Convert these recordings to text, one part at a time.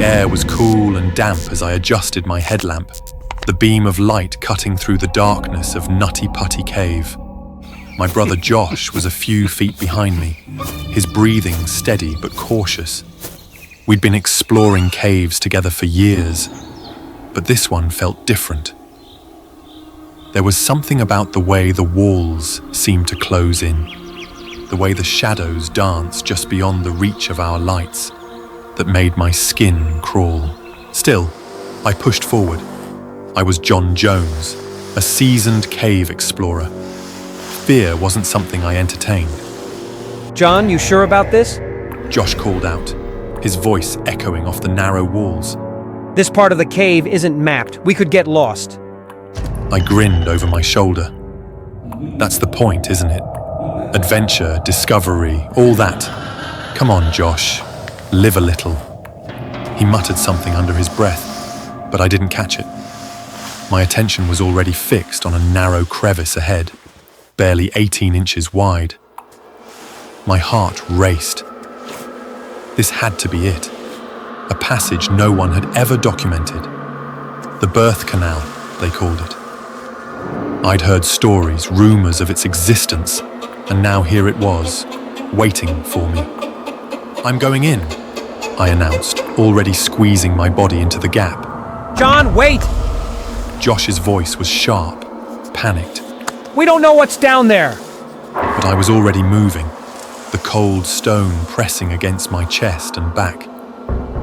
air was cool and damp as I adjusted my headlamp, the beam of light cutting through the darkness of Nutty Putty Cave. My brother Josh was a few feet behind me, his breathing steady but cautious. We'd been exploring caves together for years, but this one felt different. There was something about the way the walls seemed to close in, the way the shadows danced just beyond the reach of our lights, that made my skin crawl. Still, I pushed forward. I was John Jones, a seasoned cave explorer. Fear wasn't something I entertained. John, you sure about this? Josh called out, his voice echoing off the narrow walls. This part of the cave isn't mapped. We could get lost. I grinned over my shoulder. That's the point, isn't it? Adventure, discovery, all that. Come on, Josh. Live a little. He muttered something under his breath, but I didn't catch it. My attention was already fixed on a narrow crevice ahead, barely 18 inches wide. My heart raced. This had to be it. A passage no one had ever documented. The birth canal, they called it. I'd heard stories, rumors of its existence, and now here it was, waiting for me. I'm going in, I announced, already squeezing my body into the gap. John, wait! Josh's voice was sharp, panicked. We don't know what's down there! But I was already moving, the cold stone pressing against my chest and back.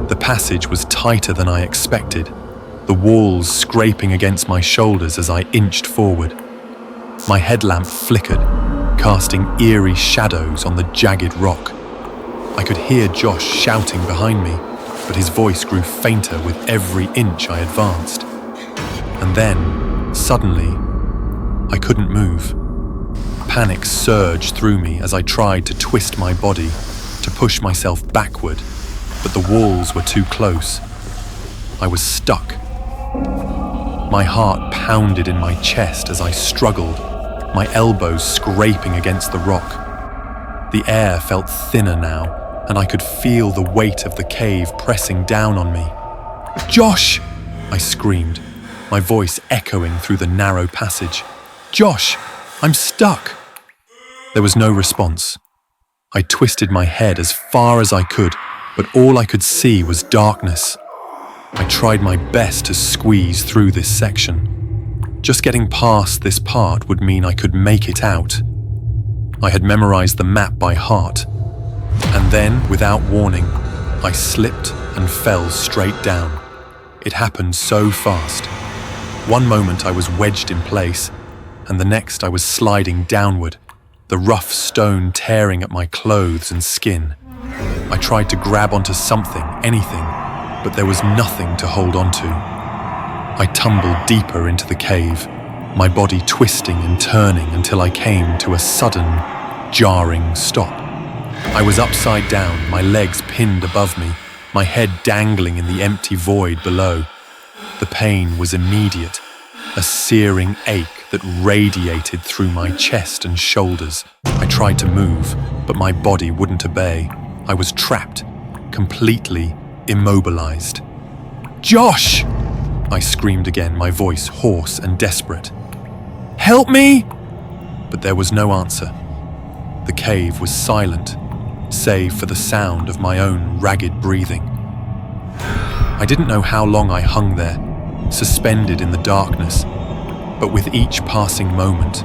The passage was tighter than I expected, the walls scraping against my shoulders as I inched forward. My headlamp flickered, casting eerie shadows on the jagged rock. I could hear Josh shouting behind me, but his voice grew fainter with every inch I advanced. And then, suddenly, I couldn't move. Panic surged through me as I tried to twist my body, to push myself backward, but the walls were too close. I was stuck. My heart pounded in my chest as I struggled, my elbows scraping against the rock. The air felt thinner now, and I could feel the weight of the cave pressing down on me. "Josh!" I screamed, my voice echoing through the narrow passage. "Josh, I'm stuck!" There was no response. I twisted my head as far as I could, but all I could see was darkness. I tried my best to squeeze through this section. Just getting past this part would mean I could make it out. I had memorized the map by heart. And then, without warning, I slipped and fell straight down. It happened so fast. One moment I was wedged in place, and the next I was sliding downward, the rough stone tearing at my clothes and skin. I tried to grab onto something, anything, but there was nothing to hold onto. I tumbled deeper into the cave, my body twisting and turning until I came to a sudden, jarring stop. I was upside down, my legs pinned above me, my head dangling in the empty void below. The pain was immediate, a searing ache that radiated through my chest and shoulders. I tried to move, but my body wouldn't obey. I was trapped, completely immobilized. "Josh!" I screamed again, my voice hoarse and desperate. "Help me!" But there was no answer. The cave was silent, save for the sound of my own ragged breathing. I didn't know how long I hung there, suspended in the darkness, but with each passing moment,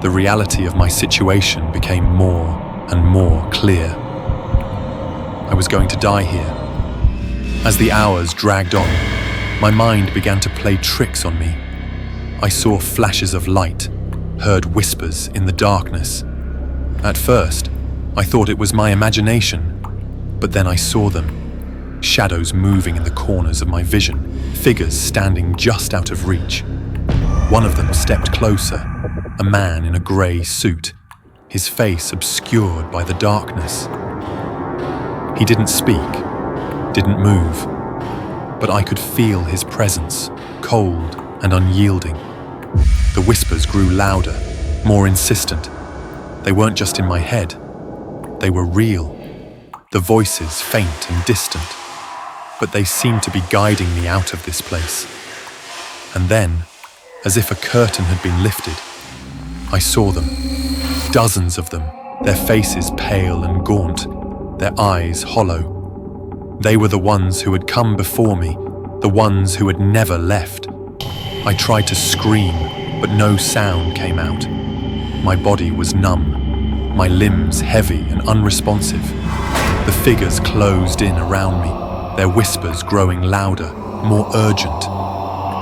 the reality of my situation became more and more clear. I was going to die here. As the hours dragged on, my mind began to play tricks on me. I saw flashes of light, heard whispers in the darkness. At first, I thought it was my imagination, but then I saw them. Shadows moving in the corners of my vision, figures standing just out of reach. One of them stepped closer, a man in a grey suit, his face obscured by the darkness. He didn't speak, didn't move, but I could feel his presence, cold and unyielding. The whispers grew louder, more insistent. They weren't just in my head. They were real, the voices faint and distant. but they seemed to be guiding me out of this place. And then, as if a curtain had been lifted, I saw them. Dozens of them, their faces pale and gaunt, their eyes hollow. They were the ones who had come before me, the ones who had never left. I tried to scream, but no sound came out. My body was numb, my limbs heavy and unresponsive. The figures closed in around me, their whispers growing louder, more urgent.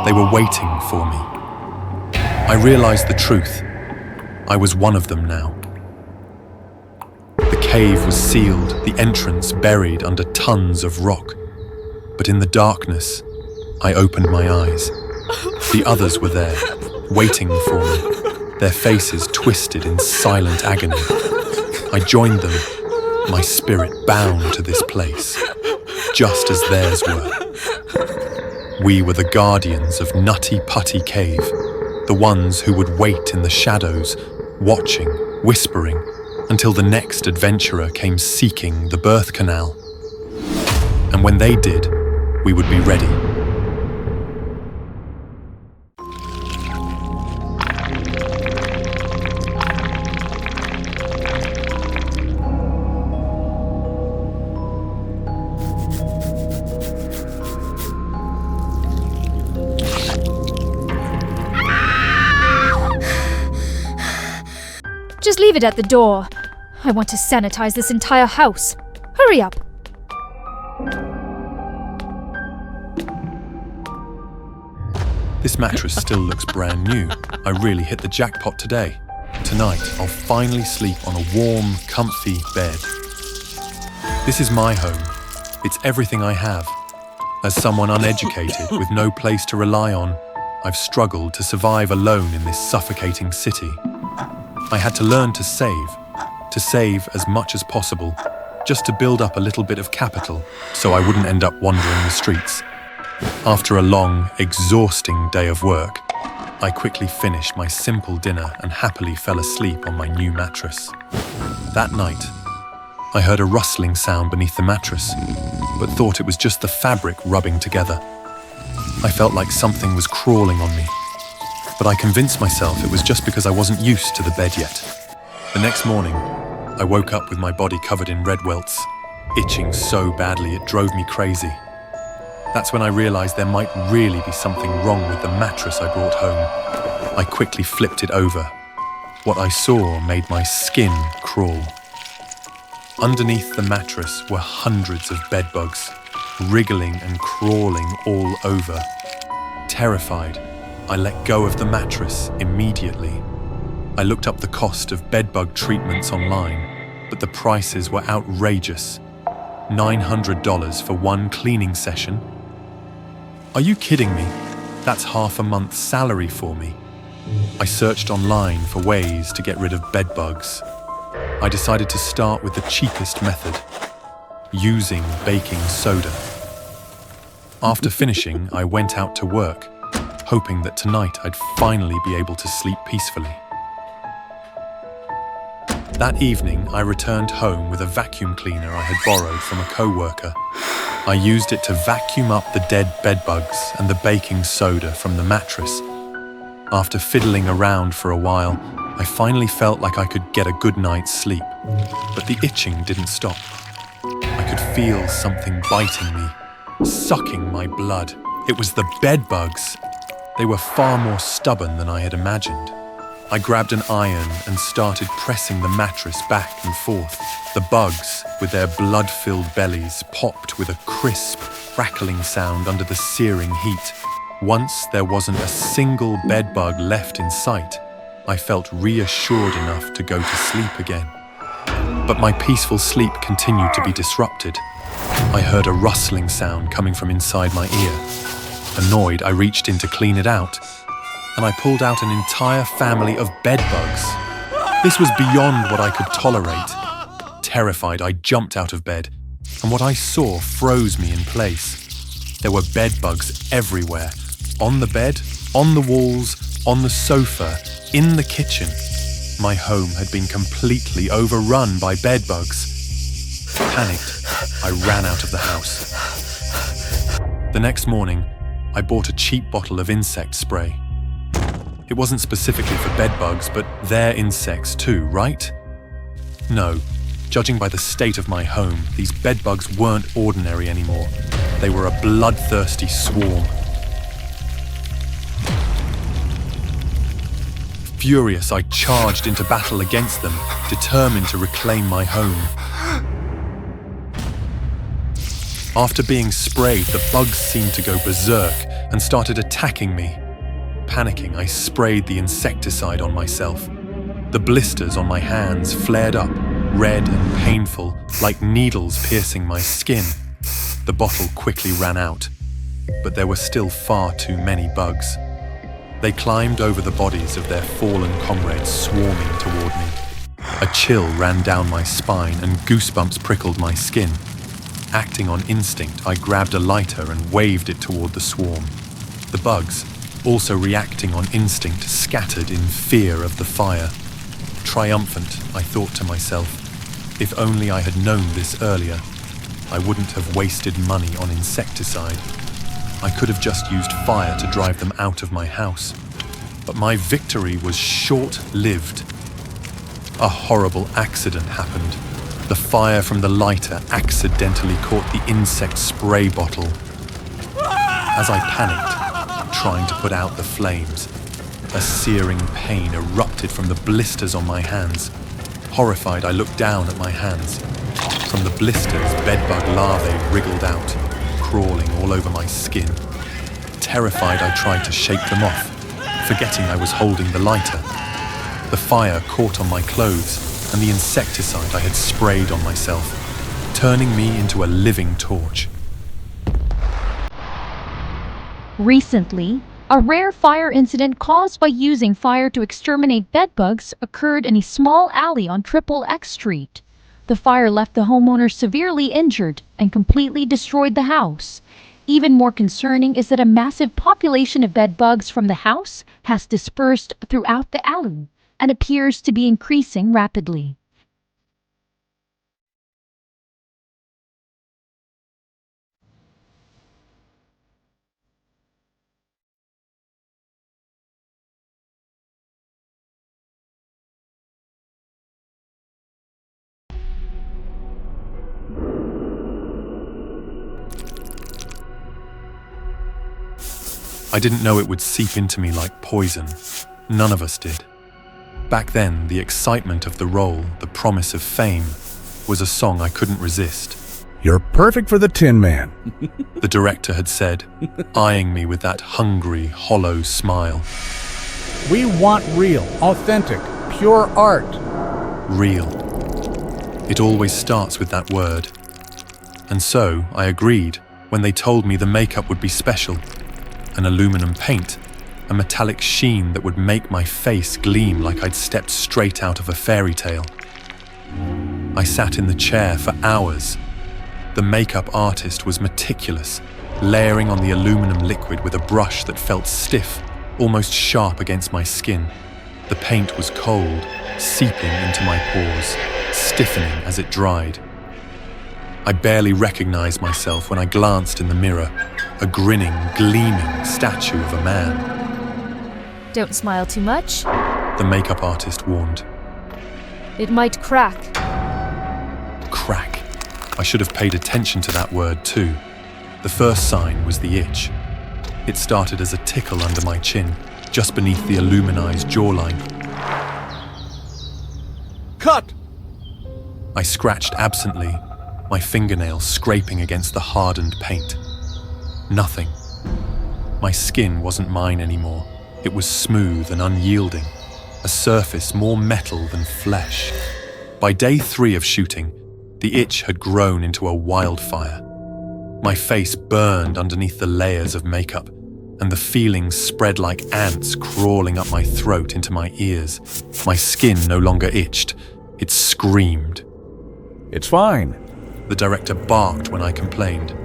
They were waiting for me. I realized the truth. I was one of them now. The cave was sealed, the entrance buried under tons of rock. But in the darkness, I opened my eyes. The others were there, waiting for me, their faces twisted in silent agony. I joined them, my spirit bound to this place, just as theirs were. We were the guardians of Nutty Putty Cave, the ones who would wait in the shadows, watching, whispering, until the next adventurer came seeking the birth canal. And when they did, we would be ready. Just leave it at the door. I want to sanitize this entire house. Hurry up. This mattress still looks brand new. I really hit the jackpot today. Tonight, I'll finally sleep on a warm, comfy bed. This is my home. It's everything I have. As someone uneducated with no place to rely on, I've struggled to survive alone in this suffocating city. I had to learn to save as much as possible, just to build up a little bit of capital so I wouldn't end up wandering the streets. After a long, exhausting day of work, I quickly finished my simple dinner and happily fell asleep on my new mattress. That night, I heard a rustling sound beneath the mattress, but thought it was just the fabric rubbing together. I felt like something was crawling on me, but I convinced myself it was just because I wasn't used to the bed yet. The next morning, I woke up with my body covered in red welts, itching so badly it drove me crazy. That's when I realized there might really be something wrong with the mattress I brought home. I quickly flipped it over. What I saw made my skin crawl. Underneath the mattress were hundreds of bedbugs, wriggling and crawling all over. Terrified, I let go of the mattress immediately. I looked up the cost of bedbug treatments online, but the prices were outrageous. $900 for one cleaning session? Are you kidding me? That's half a month's salary for me. I searched online for ways to get rid of bedbugs. I decided to start with the cheapest method, using baking soda. After finishing, I went out to work, hoping that tonight I'd finally be able to sleep peacefully. That evening, I returned home with a vacuum cleaner I had borrowed from a co-worker. I used it to vacuum up the dead bedbugs and the baking soda from the mattress. After fiddling around for a while, I finally felt like I could get a good night's sleep, but the itching didn't stop. I could feel something biting me, sucking my blood. It was the bedbugs. They were far more stubborn than I had imagined. I grabbed an iron and started pressing the mattress back and forth. The bugs, with their blood-filled bellies, popped with a crisp, crackling sound under the searing heat. Once there wasn't a single bedbug left in sight, I felt reassured enough to go to sleep again. But my peaceful sleep continued to be disrupted. I heard a rustling sound coming from inside my ear. Annoyed, I reached in to clean it out, and I pulled out an entire family of bedbugs. This was beyond what I could tolerate. Terrified, I jumped out of bed, and what I saw froze me in place. There were bedbugs everywhere, on the bed, on the walls, on the sofa, in the kitchen. My home had been completely overrun by bedbugs. Panicked, I ran out of the house. The next morning, I bought a cheap bottle of insect spray. It wasn't specifically for bedbugs, but they're insects too, right? No, judging by the state of my home, these bedbugs weren't ordinary anymore. They were a bloodthirsty swarm. Furious, I charged into battle against them, determined to reclaim my home. After being sprayed, the bugs seemed to go berserk and started attacking me. Panicking, I sprayed the insecticide on myself. The blisters on my hands flared up, red and painful, like needles piercing my skin. The bottle quickly ran out, but there were still far too many bugs. They climbed over the bodies of their fallen comrades, swarming toward me. A chill ran down my spine and goosebumps prickled my skin. Acting on instinct, I grabbed a lighter and waved it toward the swarm. The bugs, also reacting on instinct, scattered in fear of the fire. Triumphant, I thought to myself, if only I had known this earlier, I wouldn't have wasted money on insecticide. I could have just used fire to drive them out of my house. But my victory was short-lived. A horrible accident happened. The fire from the lighter accidentally caught the insect spray bottle. As I panicked, trying to put out the flames, a searing pain erupted from the blisters on my hands. Horrified, I looked down at my hands. From the blisters, bedbug larvae wriggled out, crawling all over my skin. Terrified, I tried to shake them off, forgetting I was holding the lighter. The fire caught on my clothes and the insecticide I had sprayed on myself, turning me into a living torch. Recently, a rare fire incident caused by using fire to exterminate bedbugs occurred in a small alley on Triple X Street. The fire left the homeowner severely injured and completely destroyed the house. Even more concerning is that a massive population of bedbugs from the house has dispersed throughout the alley and appears to be increasing rapidly. I didn't know it would seep into me like poison. None of us did. Back then, the excitement of the role, the promise of fame, was a song I couldn't resist. You're perfect for the Tin Man. The director had said, eyeing me with that hungry, hollow smile. We want real, authentic, pure art. Real. It always starts with that word. And so, I agreed when they told me the makeup would be special. An aluminum paint, a metallic sheen that would make my face gleam like I'd stepped straight out of a fairy tale. I sat in the chair for hours. The makeup artist was meticulous, layering on the aluminum liquid with a brush that felt stiff, almost sharp against my skin. The paint was cold, seeping into my pores, stiffening as it dried. I barely recognized myself when I glanced in the mirror, a grinning, gleaming statue of a man. Don't smile too much. The makeup artist warned. It might crack. Crack. I should have paid attention to that word too. The first sign was the itch. It started as a tickle under my chin, just beneath the aluminized jawline. Cut! I scratched absently, my fingernails scraping against the hardened paint. Nothing. My skin wasn't mine anymore. It was smooth and unyielding, a surface more metal than flesh. By day 3 of shooting, the itch had grown into a wildfire. My face burned underneath the layers of makeup, and the feelings spread like ants crawling up my throat into my ears. My skin no longer itched, it screamed. It's fine. The director barked when I complained.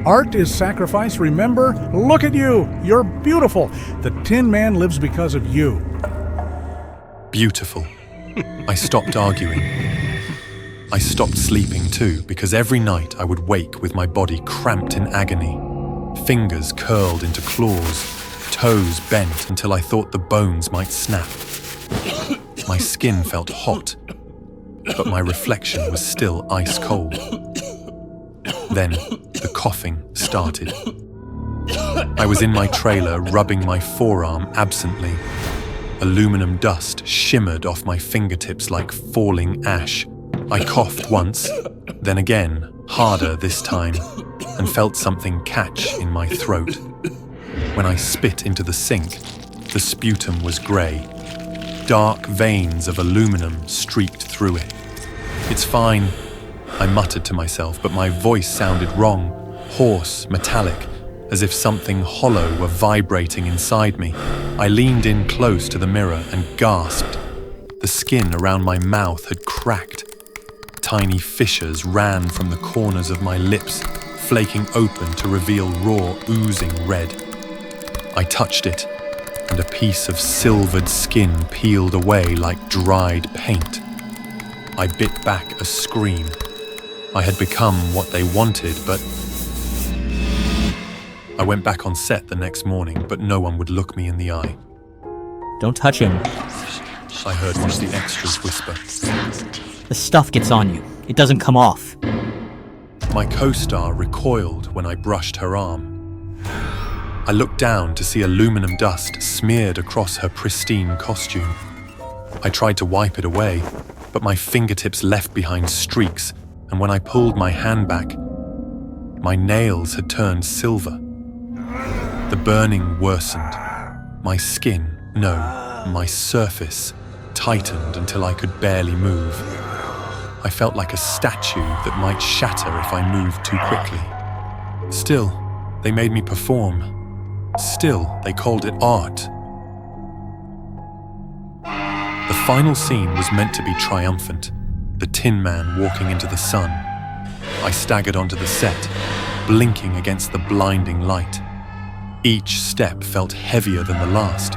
Art is sacrifice, remember? Look at you! You're beautiful! The Tin Man lives because of you. Beautiful. I stopped arguing. I stopped sleeping too, because every night I would wake with my body cramped in agony, fingers curled into claws, toes bent until I thought the bones might snap. My skin felt hot, but my reflection was still ice cold. Then the coughing started. I was in my trailer rubbing my forearm absently. Aluminum dust shimmered off my fingertips like falling ash. I coughed once, then again, harder this time, and felt something catch in my throat. When I spit into the sink, the sputum was grey. Dark veins of aluminum streaked through it. "It's fine," I muttered to myself, but my voice sounded wrong, hoarse, metallic, as if something hollow were vibrating inside me. I leaned in close to the mirror and gasped. The skin around my mouth had cracked. Tiny fissures ran from the corners of my lips, flaking open to reveal raw, oozing red. I touched it, and a piece of silvered skin peeled away like dried paint. I bit back a scream. I had become what they wanted, but... I went back on set the next morning, but no one would look me in the eye. Don't touch him. I heard one of the extras whisper. The stuff gets on you. It doesn't come off. My co-star recoiled when I brushed her arm. I looked down to see aluminum dust smeared across her pristine costume. I tried to wipe it away, but my fingertips left behind streaks, and when I pulled my hand back, my nails had turned silver. The burning worsened. My skin, no, my surface, tightened until I could barely move. I felt like a statue that might shatter if I moved too quickly. Still, they made me perform. Still, they called it art. The final scene was meant to be triumphant, the Tin Man walking into the sun. I staggered onto the set, blinking against the blinding light. Each step felt heavier than the last,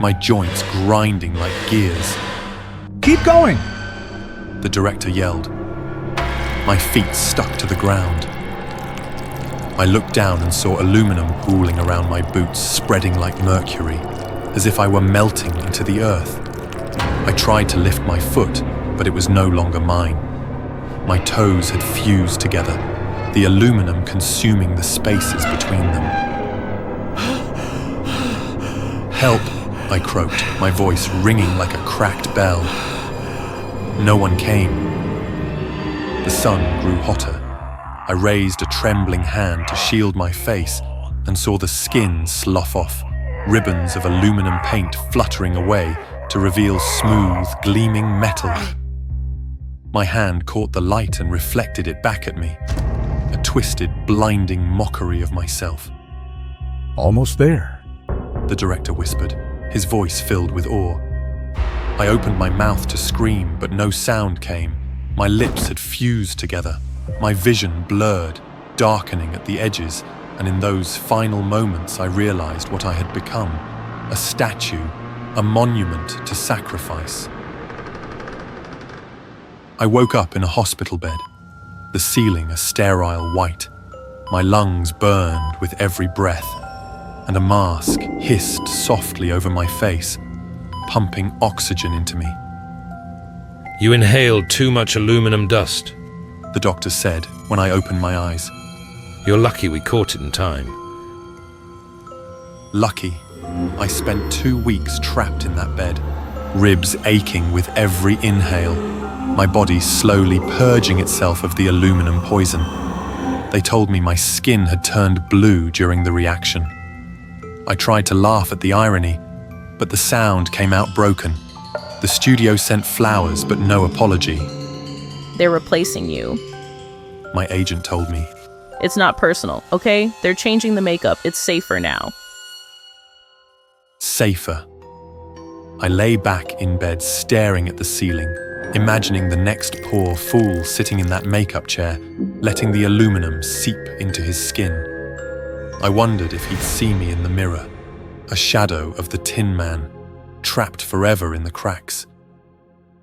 my joints grinding like gears. Keep going! The director yelled. My feet stuck to the ground. I looked down and saw aluminum pooling around my boots, spreading like mercury, as if I were melting into the earth. I tried to lift my foot, but it was no longer mine. My toes had fused together, the aluminum consuming the spaces between them. "Help!" I croaked, my voice ringing like a cracked bell. No one came. The sun grew hotter. I raised a trembling hand to shield my face and saw the skin slough off, ribbons of aluminum paint fluttering away to reveal smooth, gleaming metal. My hand caught the light and reflected it back at me, a twisted, blinding mockery of myself. Almost there. The director whispered, his voice filled with awe. I opened my mouth to scream, but no sound came. My lips had fused together, my vision blurred, darkening at the edges, and in those final moments I realized what I had become, a statue, a monument to sacrifice. I woke up in a hospital bed, the ceiling a sterile white. My lungs burned with every breath, and a mask hissed softly over my face, pumping oxygen into me. You inhaled too much aluminum dust. The doctor said when I opened my eyes. You're lucky we caught it in time. Lucky. I spent 2 weeks trapped in that bed, ribs aching with every inhale, my body slowly purging itself of the aluminum poison. They told me my skin had turned blue during the reaction. I tried to laugh at the irony, but the sound came out broken. The studio sent flowers, but no apology. They're replacing you. My agent told me. It's not personal, okay? They're changing the makeup. It's safer now. Safer. I lay back in bed staring at the ceiling, imagining the next poor fool sitting in that makeup chair, letting the aluminum seep into his skin. I wondered if he'd see me in the mirror, a shadow of the Tin Man, trapped forever in the cracks.